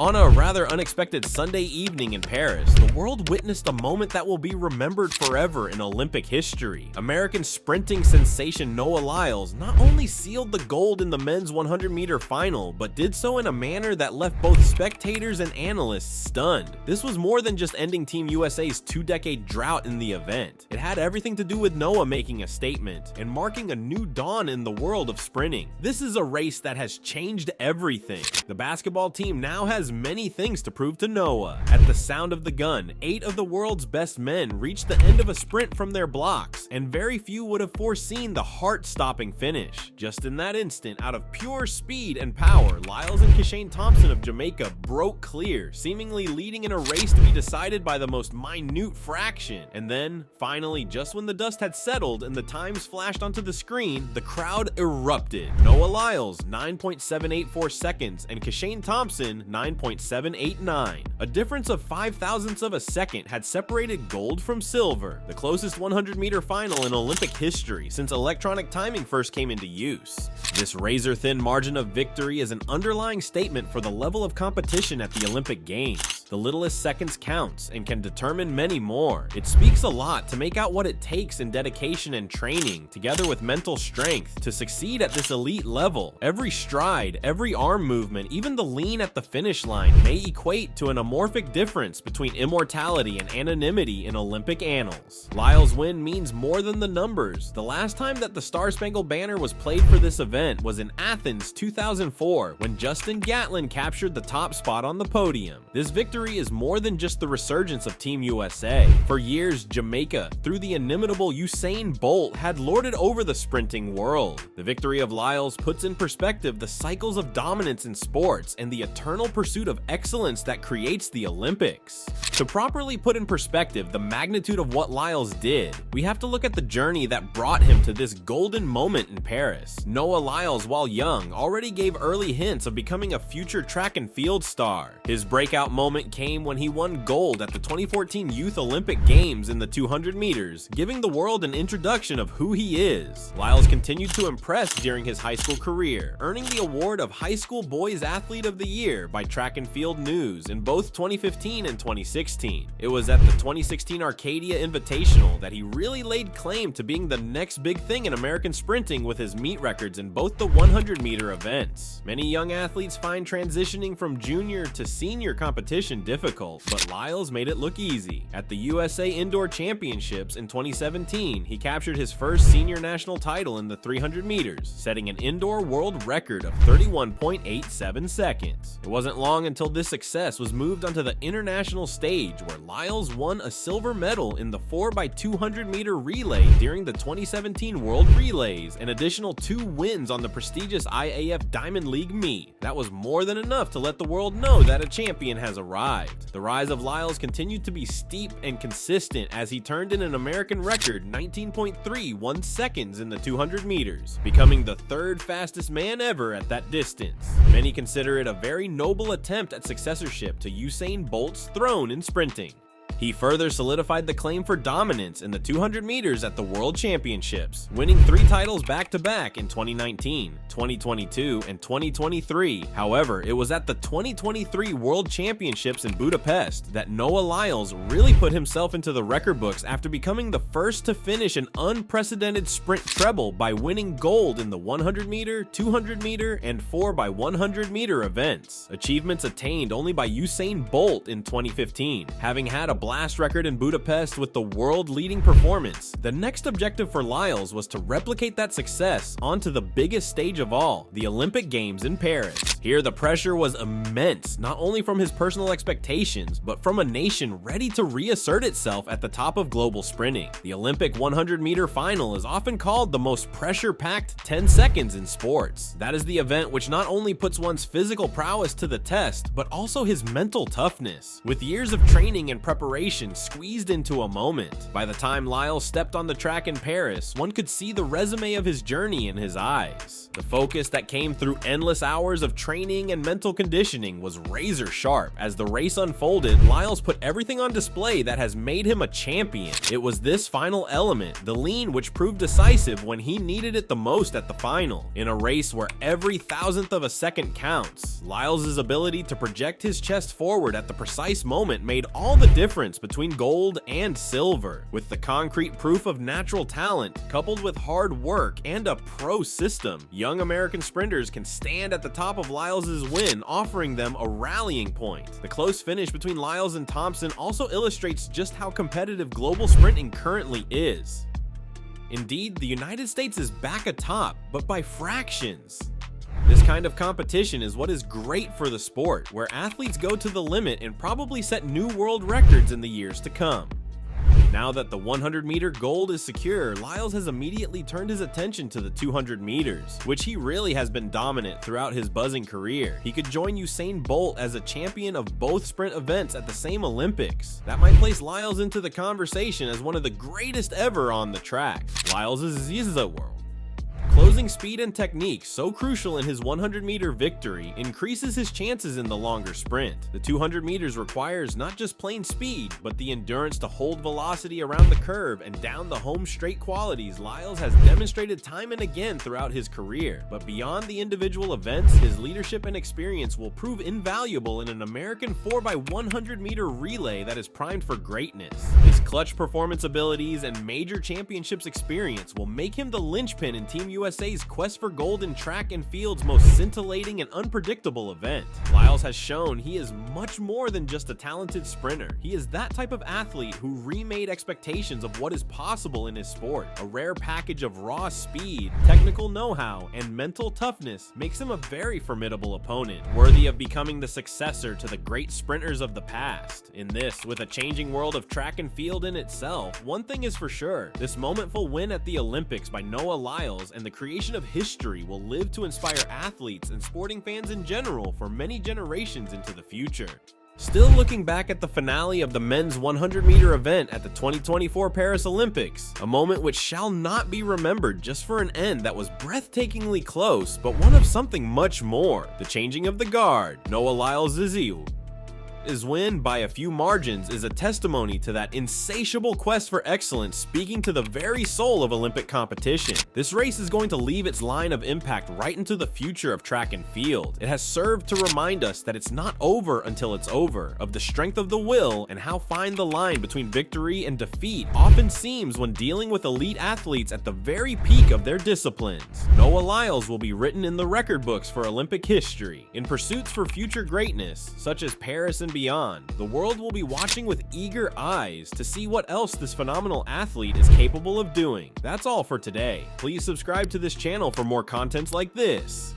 On a rather unexpected Sunday evening in Paris, the world witnessed a moment that will be remembered forever in Olympic history. American sprinting sensation Noah Lyles not only sealed the gold in the men's 100-meter final, but did so in a manner that left both spectators and analysts stunned. This was more than just ending Team USA's two-decade drought in the event. It had everything to do with Noah making a statement and marking a new dawn in the world of sprinting. This is a race that has changed everything. The basketball team now has many things to prove to Noah. At the sound of the gun, 8 of the world's best men reached the end of a sprint from their blocks, and very few would have foreseen the heart-stopping finish. Just in that instant, out of pure speed and power, Lyles and Kashane Thompson of Jamaica broke clear, seemingly leading in a race to be decided by the most minute fraction. And then, finally, just when the dust had settled and the times flashed onto the screen, the crowd erupted. Noah Lyles, 9.784 seconds, and Kashane Thompson, 9.789. A difference of 5 thousandths of a second had separated gold from silver, the closest 100-meter final in Olympic history since electronic timing first came into use. This razor-thin margin of victory is an underlying statement for the level of competition at the Olympic Games. The littlest seconds counts and can determine many more. It speaks a lot to make out what it takes in dedication and training, together with mental strength, to succeed at this elite level. Every stride, every arm movement, even the lean at the finish line may equate to an amorphic difference between immortality and anonymity in Olympic annals. Lyles' win means more than the numbers. The last time that the Star-Spangled Banner was played for this event was in Athens 2004, when Justin Gatlin captured the top spot on the podium. This victory is more than just the resurgence of Team USA. For years, Jamaica, through the inimitable Usain Bolt, had lorded over the sprinting world. The victory of Lyles puts in perspective the cycles of dominance in sports and the eternal pursuit of excellence that creates the Olympics. To properly put in perspective the magnitude of what Lyles did, we have to look at the journey that brought him to this golden moment in Paris. Noah Lyles, while young, already gave early hints of becoming a future track and field star. His breakout moment came when he won gold at the 2014 Youth Olympic Games in the 200 meters, giving the world an introduction of who he is. Lyles continued to impress during his high school career, earning the award of High School Boys Athlete of the Year by Track and Field News in both 2015 and 2016. It was at the 2016 Arcadia Invitational that he really laid claim to being the next big thing in American sprinting with his meet records in both the 100-meter events. Many young athletes find transitioning from junior to senior competition difficult, but Lyles made it look easy. At the USA Indoor Championships in 2017, he captured his first senior national title in the 300 meters, setting an indoor world record of 31.87 seconds. It wasn't long until this success was moved onto the international stage, where Lyles won a silver medal in the 4x200 meter relay during the 2017 World Relays, an additional 2 wins on the prestigious IAF Diamond League meet. That was more than enough to let the world know that a champion has arrived. The rise of Lyles continued to be steep and consistent as he turned in an American record 19.31 seconds in the 200 meters, becoming the 3rd fastest man ever at that distance. Many consider it a very noble attempt at successorship to Usain Bolt's throne in sprinting. He further solidified the claim for dominance in the 200 meters at the World Championships, winning 3 titles back-to-back in 2019, 2022, and 2023. However, it was at the 2023 World Championships in Budapest that Noah Lyles really put himself into the record books after becoming the first to finish an unprecedented sprint treble by winning gold in the 100-meter, 200-meter, and 4x100-meter events, achievements attained only by Usain Bolt in 2015, having had a blast record in Budapest with the world-leading performance. The next objective for Lyles was to replicate that success onto the biggest stage of all, the Olympic Games in Paris. Here, the pressure was immense, not only from his personal expectations, but from a nation ready to reassert itself at the top of global sprinting. The Olympic 100-meter final is often called the most pressure-packed 10 seconds in sports. That is the event which not only puts one's physical prowess to the test, but also his mental toughness. With years of training and preparation generation squeezed into a moment. By the time Lyles stepped on the track in Paris, one could see the resume of his journey in his eyes. The focus that came through endless hours of training and mental conditioning was razor sharp. As the race unfolded, Lyles put everything on display that has made him a champion. It was this final element, the lean, which proved decisive when he needed it the most at the final. In a race where every thousandth of a second counts, Lyles' ability to project his chest forward at the precise moment made all the difference between gold and silver. With the concrete proof of natural talent, coupled with hard work and a pro system, young American sprinters can stand at the top of Lyles' win, offering them a rallying point. The close finish between Lyles and Thompson also illustrates just how competitive global sprinting currently is. Indeed, the United States is back atop, but by fractions. This kind of competition is what is great for the sport, where athletes go to the limit and probably set new world records in the years to come. Now that the 100-meter gold is secure, Lyles has immediately turned his attention to the 200 meters, which he really has been dominant throughout his buzzing career. He could join Usain Bolt as a champion of both sprint events at the same Olympics. That might place Lyles into the conversation as one of the greatest ever on the track. Lyles is the world. Closing speed and technique, so crucial in his 100-meter victory, increases his chances in the longer sprint. The 200 meters requires not just plain speed, but the endurance to hold velocity around the curve and down the home straight qualities Lyles has demonstrated time and again throughout his career. But beyond the individual events, his leadership and experience will prove invaluable in an American 4x100-meter relay that is primed for greatness. His clutch performance abilities and major championships experience will make him the linchpin in Team USA's quest for gold in track and field's most scintillating and unpredictable event. Lyles has shown he is much more than just a talented sprinter. He is that type of athlete who remade expectations of what is possible in his sport. A rare package of raw speed, technical know-how, and mental toughness makes him a very formidable opponent, worthy of becoming the successor to the great sprinters of the past. In this, with a changing world of track and field in itself, one thing is for sure: this momentful win at the Olympics by Noah Lyles and the creation of history will live to inspire athletes and sporting fans in general for many generations into the future. Still looking back at the finale of the men's 100-meter event at the 2024 Paris Olympics, a moment which shall not be remembered just for an end that was breathtakingly close, but one of something much more: the changing of the guard. Noah Lyles' his win by a few margins is a testimony to that insatiable quest for excellence, speaking to the very soul of Olympic competition. This race is going to leave its line of impact right into the future of track and field. It has served to remind us that it's not over until it's over, of the strength of the will and how fine the line between victory and defeat often seems when dealing with elite athletes at the very peak of their disciplines. Noah Lyles will be written in the record books for Olympic history. In pursuits for future greatness, such as Paris and beyond, the world will be watching with eager eyes to see what else this phenomenal athlete is capable of doing. That's all for today. Please subscribe to this channel for more content like this.